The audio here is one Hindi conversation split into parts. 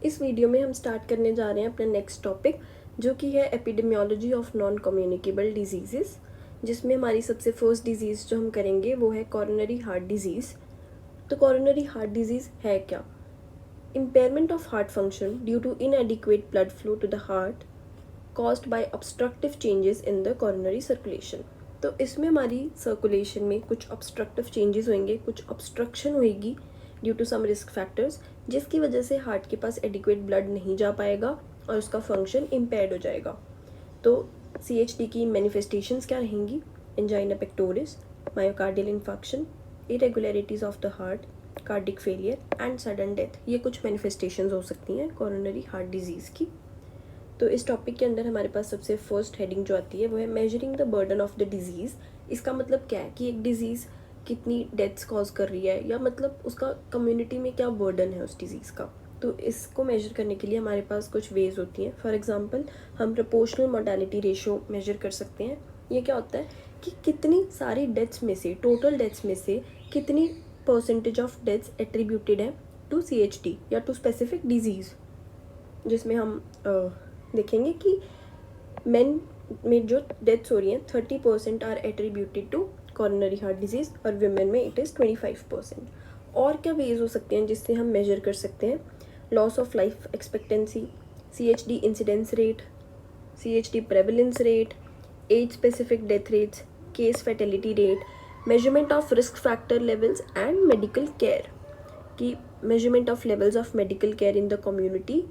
इस वीडियो में हम स्टार्ट करने जा रहे हैं अपना नेक्स्ट टॉपिक, जो कि है epidemiology of non communicable disease, जिसमें हमारी सबसे फर्स्ट डिजीज़ जो हम करेंगे वो है कॉरोनरी हार्ट डिजीज़। तो कॉरोनरी हार्ट डिजीज़ है क्या? Impairment of heart function due to inadequate blood flow to the heart caused by obstructive changes in the coronary circulation. तो इसमें हमारी सर्कुलेशन में कुछ ऑब्स्ट्रक्टिव चेंजेस होंगे, कुछ ऑब्स्ट्रक्शन होएगी due to some risk factors, जिसकी वजह से हार्ट के पास एडिक्वेट ब्लड नहीं जा पाएगा और उसका फंक्शन इम्पेयर्ड हो जाएगा। तो CHD की मैनिफेस्टेशंस क्या रहेंगी? Angina pectoris, myocardial infarction, irregularities of the heart, cardiac failure and sudden death. ये कुछ मैनिफेस्टेशंस हो सकती हैं कॉरोनरी हार्ट डिजीज़ की। तो इस टॉपिक के अंदर हमारे पास सबसे फर्स्ट हेडिंग जो आती है वो है measuring the burden of the disease. इसका मतलब क्या है कि एक डिजीज़ कितनी डेथ्स कॉज कर रही है, या मतलब उसका कम्युनिटी में क्या बर्डन है उस डिज़ीज़ का। तो इसको मेजर करने के लिए हमारे पास कुछ वेज होती हैं। फॉर एग्जांपल हम प्रोपोर्शनल मोर्टेलिटी रेशियो मेजर कर सकते हैं। ये क्या होता है कि कितनी सारी डेथ्स में से, टोटल डेथ्स में से कितनी परसेंटेज ऑफ डेथ्स एट्रीब्यूटेड है टू CHD या टू स्पेसिफिक डिजीज़, जिसमें हम देखेंगे कि मेन में जो डेथ्स हो रही हैं 30% are attributed to coronary heart disease और विमेन में इट इज़ 25%। और क्या वेज हो सकते हैं जिससे हम मेजर कर सकते हैं? Loss of life expectancy, CHD incidence rate, CHD prevalence rate, age specific death rates, case fatality rate, measurement of risk factor levels and medical care. कि measurement of levels of medical care in the community,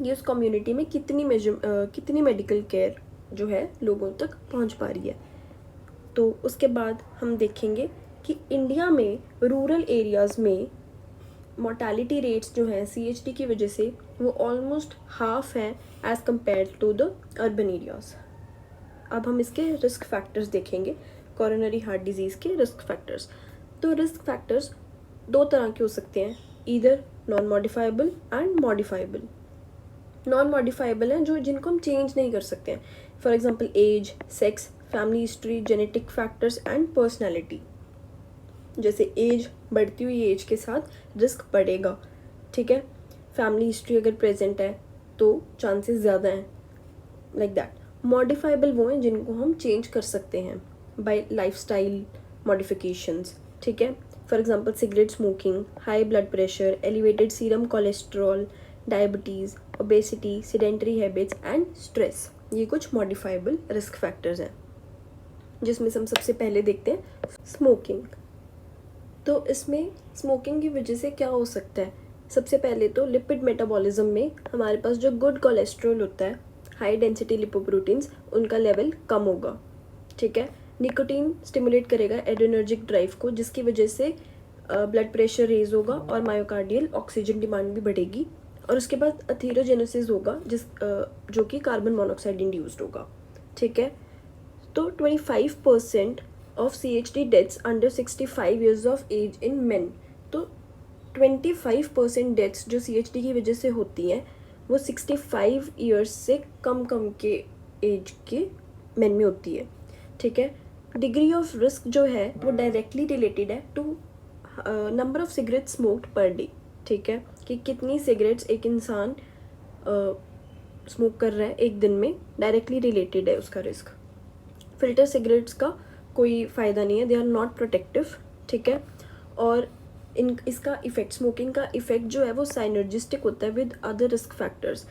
ये उस कम्युनिटी में कितनी मेडिकल केयर जो है लोगों तक पहुंच पा रही है। तो उसके बाद हम देखेंगे कि इंडिया में रूरल एरियाज़ में मोर्टेलिटी रेट्स जो हैं CHD की वजह से वो ऑलमोस्ट हाफ है as compared to the urban areas. अब हम इसके रिस्क फैक्टर्स देखेंगे, कॉरोनरी हार्ट डिजीज़ के रिस्क फैक्टर्स। तो रिस्क फैक्टर्स दो तरह के हो सकते हैं, either non modifiable and modifiable. Non modifiable हैं जो जिनको हम चेंज नहीं कर सकते हैं। For example age, sex, family history, genetic factors and personality. जैसे एज, बढ़ती हुई एज के साथ रिस्क बढ़ेगा, ठीक है। फैमिली हिस्ट्री अगर प्रेजेंट है तो चांसेस ज़्यादा हैं, लाइक दैट। मॉडिफाइबल वो हैं जिनको हम चेंज कर सकते हैं बाय लाइफस्टाइल मॉडिफिकेशंस, ठीक है। For example cigarette smoking, high blood pressure, elevated serum cholesterol, diabetes, obesity, sedentary habits and stress. ये कुछ मॉडिफाइबल रिस्क फैक्टर्स हैं, जिसमें से हम सबसे पहले देखते हैं स्मोकिंग। तो इसमें स्मोकिंग की वजह से क्या हो सकता है? सबसे पहले तो लिपिड मेटाबॉलिज्म में हमारे पास जो गुड कोलेस्ट्रॉल होता है, हाई डेंसिटी लिपोप्रोटीन्स, उनका लेवल कम होगा, ठीक है। निकोटीन स्टिमुलेट करेगा एड्रेनर्जिक ड्राइव को, जिसकी वजह से ब्लड प्रेशर रेज होगा और मायोकार्डियल ऑक्सीजन डिमांड भी बढ़ेगी। और उसके बाद अथीरोजेनेसिस होगा जो कि कार्बन मोनोऑक्साइड इंड्यूस्ड होगा, ठीक है। तो 25% of CHD deaths under 65 years of age in men. तो 25% डेथ्स जो CHD की वजह से होती हैं वो 65 ईयर्स से कम के एज के मेन में होती है, ठीक है। डिग्री ऑफ रिस्क जो है वो डायरेक्टली रिलेटेड है to number of cigarette smoked per day, ठीक है। कि कितनी सिगरेट्स एक इंसान स्मोक कर रहा है एक दिन में, डायरेक्टली रिलेटेड है उसका रिस्क। फिल्टर सिगरेट्स का कोई फ़ायदा नहीं है, दे आर नॉट प्रोटेक्टिव, ठीक है। और इसका इफ़ेक्ट, स्मोकिंग का इफ़ेक्ट जो है वो साइनर्जिस्टिक होता है विद अदर रिस्क फैक्टर्स,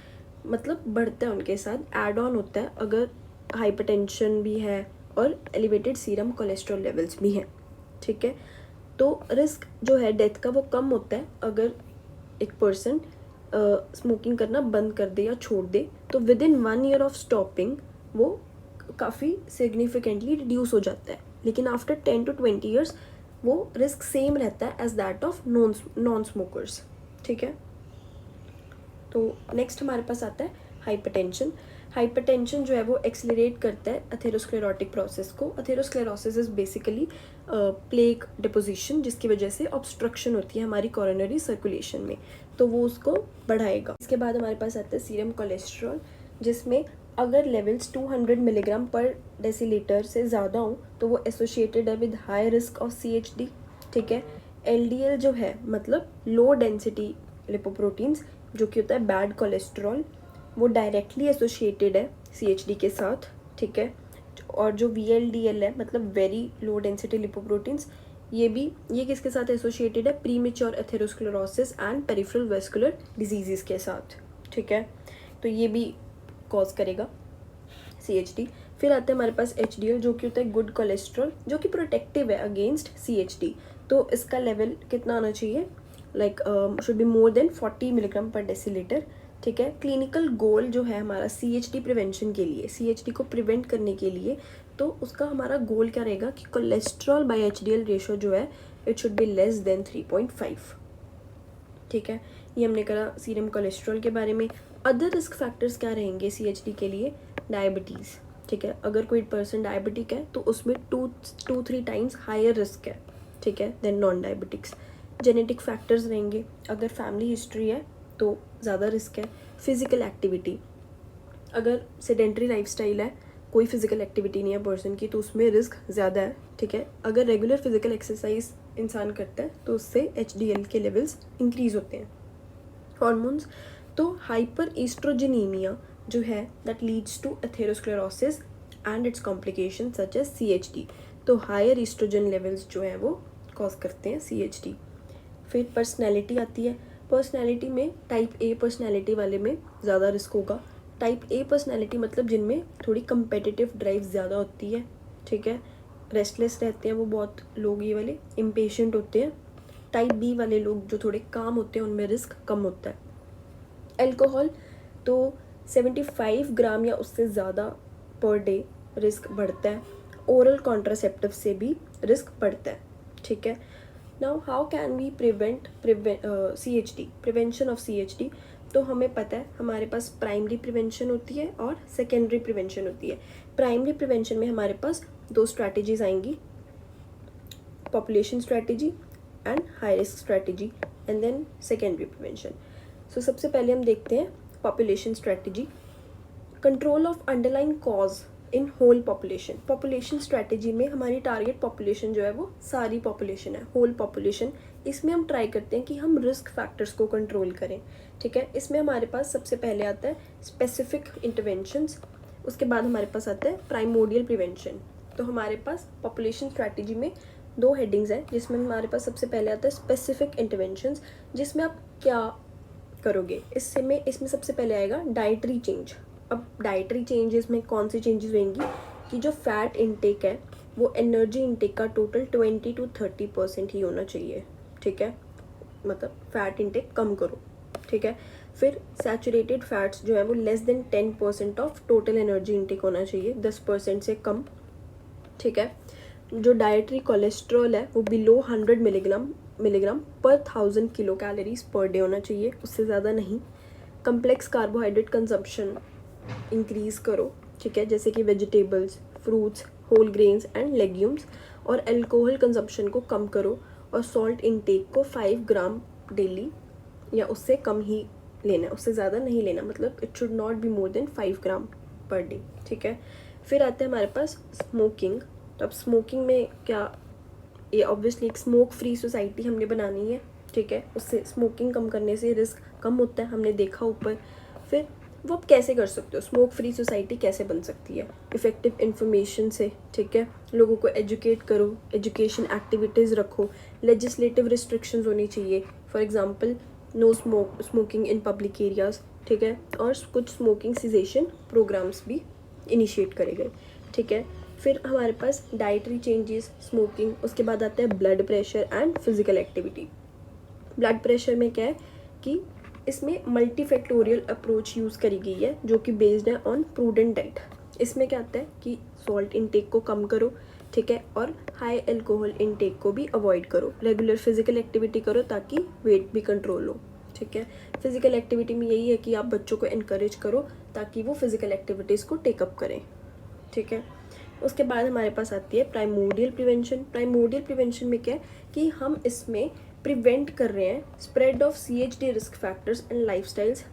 मतलब बढ़ता है उनके साथ, एड ऑन होता है अगर हाइपरटेंशन भी है और एलिवेटेड सीरम कोलेस्ट्रॉल लेवल्स भी हैं, ठीक है। तो रिस्क जो है डेथ का वो कम होता है अगर एक पर्सन स्मोकिंग करना बंद कर दे या छोड़ दे, तो within 1 year of stopping वो काफ़ी सिग्निफिकेंटली रिड्यूस हो जाता है। लेकिन आफ्टर 10 to 20 ईयर्स वो रिस्क सेम रहता है as that of non smokers, ठीक है। तो नेक्स्ट हमारे पास आता है हाइपरटेंशन। हाइपरटेंशन जो है वो एक्सेलरेट करता है अथेरोस्क्लेरोटिक प्रोसेस को। Atherosclerosis is basically plaque deposition, जिसकी वजह से ऑब्स्ट्रक्शन होती है हमारी कॉरोनरी सर्कुलेशन में, तो वो उसको बढ़ाएगा। इसके बाद हमारे पास आता है सीरम कोलेस्ट्रॉल, जिसमें अगर लेवल्स 200 मिलीग्राम पर डेसीलीटर से ज़्यादा हो तो वो एसोसिएटेड है with high risk of CHD, ठीक है। LDL जो है मतलब लो डेंसिटी लिपोप्रोटीन्स जो कि होता है बैड कोलेस्ट्रॉल, वो डायरेक्टली एसोसिएटेड है CHD के साथ, ठीक है। और जो VLDL है मतलब वेरी लो डेंसिटी लिपोप्रोटीन्स, ये किसके साथ एसोसिएटेड है, premature atherosclerosis and peripheral vascular diseases के साथ, ठीक है। तो ये भी कॉज करेगा CHD। फिर आते हैं हमारे पास HDL जो कि होता है गुड कोलेस्ट्रॉल, जो कि प्रोटेक्टिव है अगेंस्ट CHD। तो इसका लेवल कितना आना चाहिए, like should be more than 40 milligram पर डेसीलीटर, ठीक है। क्लिनिकल गोल जो है हमारा CHD प्रिवेंशन के लिए, CHD को प्रिवेंट करने के लिए, तो उसका हमारा गोल क्या रहेगा कि कोलेस्ट्रॉल बाय HDL रेशो जो है it should be less than 3.5, ठीक है। ये हमने करा सीरम कोलेस्ट्रॉल के बारे में। अदर रिस्क फैक्टर्स क्या रहेंगे CHD के लिए, डायबिटीज़, ठीक है। अगर कोई पर्सन डायबिटिक है तो उसमें 2-3 टाइम्स हायर रिस्क है, ठीक है, then non diabetics. Genetic factors रहेंगे, अगर फैमिली हिस्ट्री है तो ज़्यादा रिस्क है। फिज़िकल एक्टिविटी, अगर सेडेंट्री लाइफस्टाइल है, कोई फिज़िकल एक्टिविटी नहीं है पर्सन की, तो उसमें रिस्क ज़्यादा है, ठीक है। अगर रेगुलर फिजिकल एक्सरसाइज इंसान करता है तो उससे HDL के लेवल्स इंक्रीज़ होते हैं। हॉर्मोन्स, तो हाइपर ईस्ट्रोजेनीमिया जो है that leads to atherosclerosis and its complication such as CHD। तो हायर ईस्ट्रोजन लेवल्स जो हैं वो कॉज करते हैं CHD। फिर पर्सनैलिटी आती है। पर्सनैलिटी में टाइप A पर्सनैलिटी वाले में ज़्यादा रिस्क होगा। टाइप A पर्सनैलिटी मतलब जिनमें थोड़ी कंपेटिटिव ड्राइव ज़्यादा होती है, ठीक है, रेस्टलेस रहते हैं वो बहुत लोग, ये वाले इम्पेशेंट होते हैं। टाइप B वाले लोग जो थोड़े काम होते हैं उनमें रिस्क कम होता है। अल्कोहल, तो 75 ग्राम या उससे ज़्यादा पर डे रिस्क बढ़ता है। ओरल कॉन्ट्रासेप्टिव से भी रिस्क बढ़ता है, ठीक है। Now how can we prevent CHD, prevention of CHD। तो हमें पता है हमारे पास प्राइमरी प्रिवेंशन होती है और सेकेंडरी प्रिवेंशन होती है। प्राइमरी प्रिवेंशन में हमारे पास 2 स्ट्रैटेजीज आएंगी, population strategy and high risk strategy, and then secondary prevention. So सबसे पहले हम देखते हैं population strategy. Control of underlying cause in whole population. Population strategy में हमारी टारगेट पॉपुलेशन जो है वो सारी पॉपुलेशन है, होल पॉपुलेशन। इसमें हम ट्राई करते हैं कि हम रिस्क फैक्टर्स को कंट्रोल करें, ठीक है। इसमें हमारे पास सबसे पहले आता है स्पेसिफिक इंटरवेंशंस, उसके बाद हमारे पास आता है प्राइमोडियल प्रिवेंशन। तो हमारे पास पॉपुलेशन स्ट्रैटेजी में 2 हेडिंग्स हैं, जिसमें हमारे पास सबसे पहले आता है स्पेसिफिक इंटरवेंशंस, जिसमें आप क्या करोगे। इसमें सबसे पहले आएगा डाइटरी चेंज। अब डाइटरी चेंजेस में कौन सी चेंजेस होंगी कि जो फैट इनटेक है वो एनर्जी इनटेक का टोटल 20 to 30% ही होना चाहिए, ठीक है, मतलब फैट इनटेक कम करो, ठीक है। फिर सैचुरेटेड फैट्स जो है वो less than 10% of total energy intake होना चाहिए, 10% से कम, ठीक है। जो डाइटरी कोलेस्ट्रॉल है वो बिलो 100 मिलीग्राम पर 1000 किलो कैलोरीज पर डे होना चाहिए, उससे ज़्यादा नहीं। कम्प्लेक्स कार्बोहाइड्रेट कंजप्शन इंक्रीज़ करो, ठीक है, जैसे कि vegetables, fruits, whole grains and legumes. और अल्कोहल कंजप्शन को कम करो और सॉल्ट इनटेक को 5 ग्राम डेली या उससे कम ही लेना है, उससे ज़्यादा नहीं लेना, मतलब it should not be more than 5 ग्राम पर डे, ठीक है। फिर आते हैं हमारे पास स्मोकिंग। तो अब स्मोकिंग में क्या, ये ऑब्वियसली एक स्मोक फ्री सोसाइटी हमने बनानी है, ठीक है, उससे स्मोकिंग कम करने से रिस्क कम होता है, हमने देखा ऊपर। फिर वो आप कैसे कर सकते हो, स्मोक फ्री सोसाइटी कैसे बन सकती है, इफ़ेक्टिव इन्फॉर्मेशन से, ठीक है, लोगों को एजुकेट करो, एजुकेशन एक्टिविटीज़ रखो, लेजिस्लेटिव रिस्ट्रिक्शंस होनी चाहिए, for example no smoking in public areas, ठीक है, और कुछ स्मोकिंग सीजेशन प्रोग्राम्स भी इनिशिएट करे गए, ठीक है। फिर हमारे पास डाइटरी चेंजेस, स्मोकिंग, उसके बाद आता है blood pressure and physical activity. Blood pressure में क्या है कि इसमें मल्टीफैक्टोरियल अप्रोच यूज़ करी गई है जो कि बेस्ड है ऑन प्रूडेंट डाइट। इसमें क्या आता है कि सॉल्ट इनटेक को कम करो, ठीक है, और हाई अल्कोहल इनटेक को भी अवॉइड करो, रेगुलर फिजिकल एक्टिविटी करो ताकि वेट भी कंट्रोल हो, ठीक है। फिजिकल एक्टिविटी में यही है कि आप बच्चों को इनकरेज करो ताकि वो फिजिकल एक्टिविटीज़ को टेकअप करें, ठीक है। उसके बाद हमारे पास आती है प्राइमोडियल प्रिवेंशन। प्राइमोडियल प्रिवेंशन में क्या है कि हम इसमें प्रिवेंट कर रहे हैं spread of CHD risk factors and lifestyles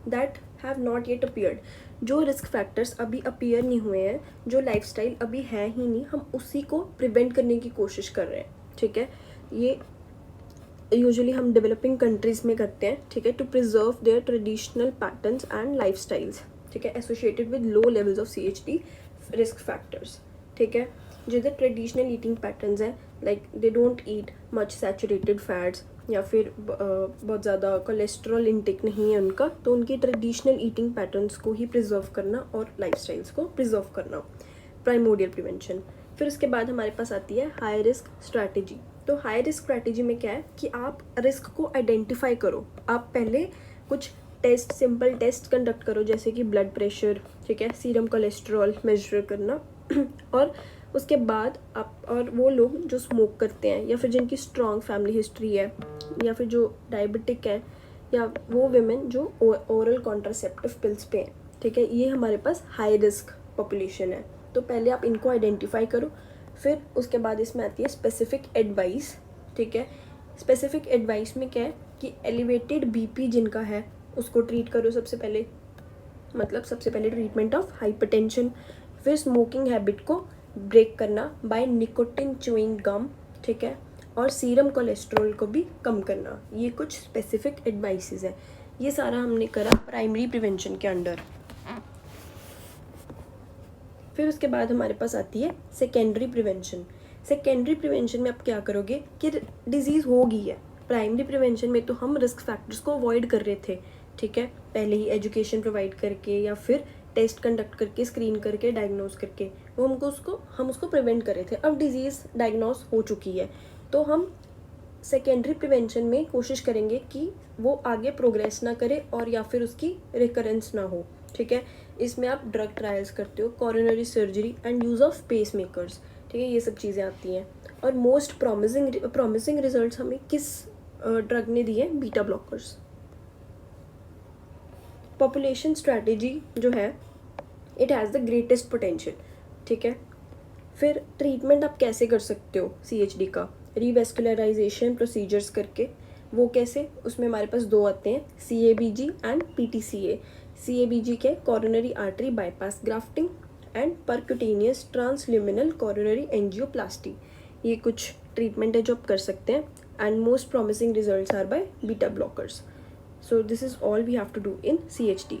that have not yet appeared. जो रिस्क फैक्टर्स अभी अपीयर नहीं हुए हैं, जो लाइफस्टाइल अभी है ही नहीं, हम उसी को प्रिवेंट करने की कोशिश कर रहे हैं, ठीक है। ये यूजुअली हम डेवलपिंग कंट्रीज़ में करते हैं, ठीक है, to preserve their traditional patterns and lifestyles, ठीक है, associated with low levels of CHD risk factors, ठीक है। जिधर ट्रेडिशनल ईटिंग पैटर्न्स हैं, like they don't eat much saturated fats, या फिर बहुत ज़्यादा कोलेस्ट्रॉल इंटेक नहीं है उनका, तो उनकी ट्रेडिशनल ईटिंग पैटर्न्स को ही प्रिजर्व करना और लाइफस्टाइल्स को प्रिजर्व करना, प्राइमोडियल प्रिवेंशन। फिर उसके बाद हमारे पास आती है हाई रिस्क स्ट्रैटेजी। तो हाई रिस्क स्ट्रैटेजी में क्या है कि आप रिस्क को आइडेंटिफाई करो। आप पहले कुछ टेस्ट, सिंपल टेस्ट कंडक्ट करो, जैसे कि ब्लड प्रेशर, ठीक है, सीरम कोलेस्ट्रॉल मेजर करना और उसके बाद आप, और वो लोग जो स्मोक करते हैं या फिर जिनकी स्ट्रॉन्ग फैमिली हिस्ट्री है या फिर जो डायबिटिक है या वो विमेन जो ओरल कॉन्ट्रासेप्टिव पिल्स पे हैं, ठीक है, ये हमारे पास हाई रिस्क पॉपुलेशन है। तो पहले आप इनको आइडेंटिफाई करो। फिर उसके बाद इसमें आती है स्पेसिफिक एडवाइस, ठीक है। स्पेसिफिक एडवाइस में क्या है कि एलिवेटेड बीपी जिनका है उसको ट्रीट करो सबसे पहले, मतलब सबसे पहले ट्रीटमेंट ऑफ हाइपरटेंशन। फिर स्मोकिंग हैबिट को ब्रेक करना बाय निकोटिन च्यूइंग गम, ठीक है, और सीरम कोलेस्ट्रॉल को भी कम करना। ये कुछ स्पेसिफिक एडवाइसेस है। ये सारा हमने करा प्राइमरी प्रिवेंशन के अंडर। फिर उसके बाद हमारे पास आती है सेकेंडरी प्रिवेंशन। सेकेंडरी प्रिवेंशन में आप क्या करोगे कि डिजीज़ हो गई है, प्राइमरी प्रिवेंशन में तो हम रिस्क फैक्टर्स को अवॉइड कर रहे थे, ठीक है, पहले ही एजुकेशन प्रोवाइड करके या फिर टेस्ट कंडक्ट करके, स्क्रीन करके, डायग्नोज करके, वो हम उसको प्रिवेंट कर रहे थे। अब डिजीज़ डायग्नोज हो चुकी है तो हम सेकेंडरी प्रिवेंशन में कोशिश करेंगे कि वो आगे प्रोग्रेस ना करे और या फिर उसकी रिकरेंस ना हो, ठीक है। इसमें आप ड्रग ट्रायल्स करते हो, coronary surgery and use of pacemakers, ठीक है, ये सब चीज़ें आती हैं। और मोस्ट प्रॉमिसिंग रिजल्ट्स हमें किस ड्रग ने दिए? Beta blockers. पॉपुलेशन स्ट्रैटेजी जो है it has the greatest potential, ठीक है। फिर ट्रीटमेंट आप कैसे कर सकते हो CHD का? रिवेस्कुलराइजेशन प्रोसीजर्स करके। वो कैसे? उसमें हमारे पास दो आते हैं, CABG एंड PTCA। CABG के coronary artery bypass grafting and percutaneous transluminal coronary angioplasty. ये कुछ ट्रीटमेंट है जो आप कर सकते हैं and most promising results are by beta blockers. So this is all we have to do in CHD.